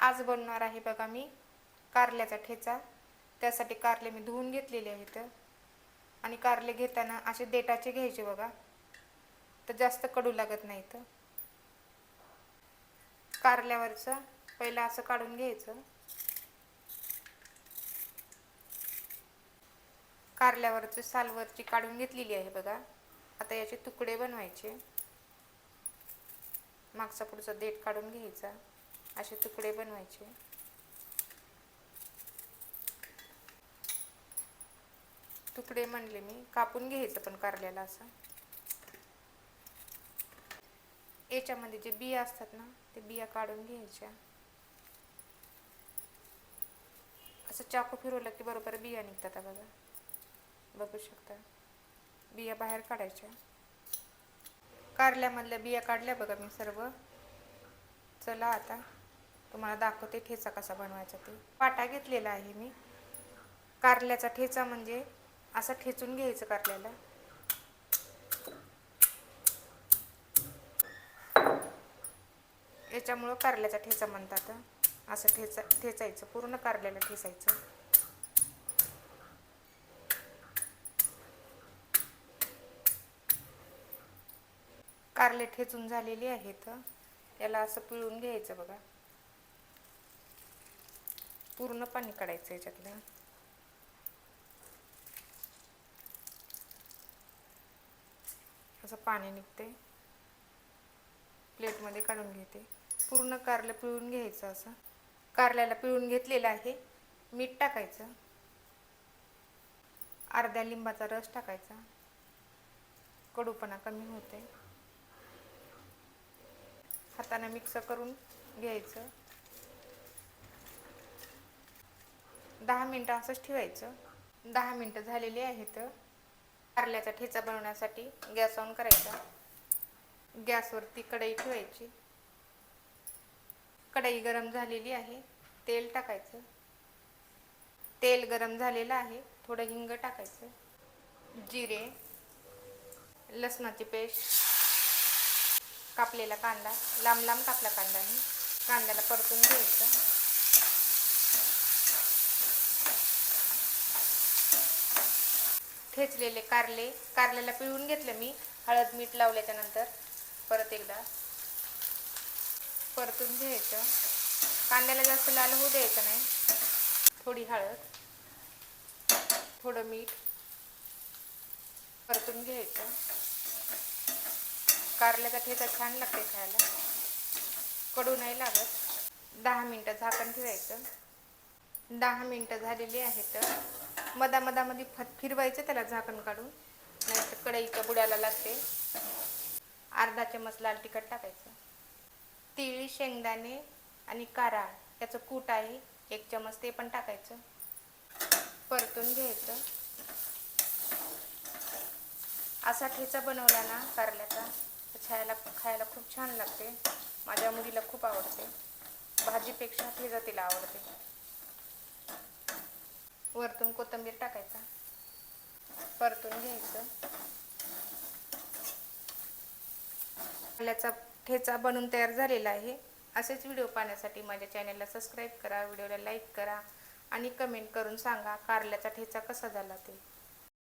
आज बनवणार आहे बघा मी कारल्याचा ठेचा। त्यासाठी कारले मी धुवून घेतलेले आहेत आणि कारले घेताना असे देठाचे घ्यायचे बघा, तर जास्त कडू लागत नाहीत। कारल्यावरचं पहिला असं काढून घ्यायचं। कारल्यावरची सालवरची काढून घेतलेली आहे बघा। आता याचे तुकडे बनवायचे। मागचा पुढचा देठ काढून घ्यायचा, असे तुकडे बनवायचे। तुकडे म्हणले मी, कापून घ्यायचं पण कारल्याला असं। याच्यामध्ये जे बिया असतात ना, ते बिया काढून घ्यायच्या। असं चाकू फिरवलं की बरोबर बिया निघतात बघा, बघू शकता। बिया बाहेर काढायच्या। कारल्यामधल्या बिया काढल्या बघा मी सर्व। चला आता तुम्हाला दाखवते ठेचा कसा बनवायचा ते। पाटा घेतलेला आहे मी। कारल्याचा ठेचा म्हणजे असं ठेचून घ्यायचं कारल्याला। याच्यामुळं कारल्याचा ठेचा म्हणतात। असं ठेचायचं, पूर्ण कारल्याला ठेचायचं। कारले ठेचून झालेली आहेत, याला असं पिळून घ्यायचं बघा। पूर्ण पाणी काढायचं याच्यातलं। असं पाणी निघते। प्लेटमध्ये काढून घेते। पूर्ण कारलं पिळून घ्यायचं असं। कारल्याला पिळून घेतलेलं आहे। मीठ टाकायचं, अर्ध्या लिंबाचा रस टाकायचा, कडूपणा कमी होते। हाताने मिक्स करून घ्यायचं। 10 मिनिटं असंच ठेवायचं। 10 मिनिटं झालेली आहेत। कारल्याचा ठेचा बनवण्यासाठी गॅस ऑन करायचा। गॅसवरती कढई ठेवायची। कढई गरम झालेली आहे, तेल टाकायचं। तेल गरम झालेलं आहे, थोडं हिंग टाकायचं, जिरे, लसणाची पेस्ट, कापलेला कांदा, लांब लांब कापला कांदा मी। कांद्याला परतून घ्यायचं। ठेचलेले कारल्याला पिळून घेतलं मी, हळद मीठ लावल्याच्या नंतर परत एकदा परतून घ्यायचं। कांद्याला जास्त लाल होऊ द्यायचं नाही। थोडी हळद, थोडं मीठ परतून घ्यायचं। कारल्याचा ठेचा छान लागते खायला, कडू नाही लागत। 10 मिनिटं झाकण ठेवायचं। 10 मिनिटं झालेली आहेत। मधामधामध्ये फिरवायचं त्याला झाकण काढून, नाहीतर कढईच्या बुडाला लागते। अर्धा चमच लाल तिखट टाकायचं। तीळ, शेंगदाणे आणि कारळा याचं कूट आहे 1 चमच, ते पण टाकायचं। परतून घ्यायचं। असा ठेचा बनवला ना कारल्याचा, तर खायला खूप छान लागते। माझ्या मुलीला खूप आवडते, भाजीपेक्षा ठेचा तिला आवडते। वरतून कोथिंबीर टाकायचा, परतून घ्यायचं। कारल्याचा ठेचा बनवून तयार झालेला आहे। असेच व्हिडिओ पाहण्यासाठी माझ्या चॅनलला सबस्क्राईब करा, व्हिडिओला लाईक करा आणि कमेंट करून सांगा कारल्याचा ठेचा कसा झाला ते।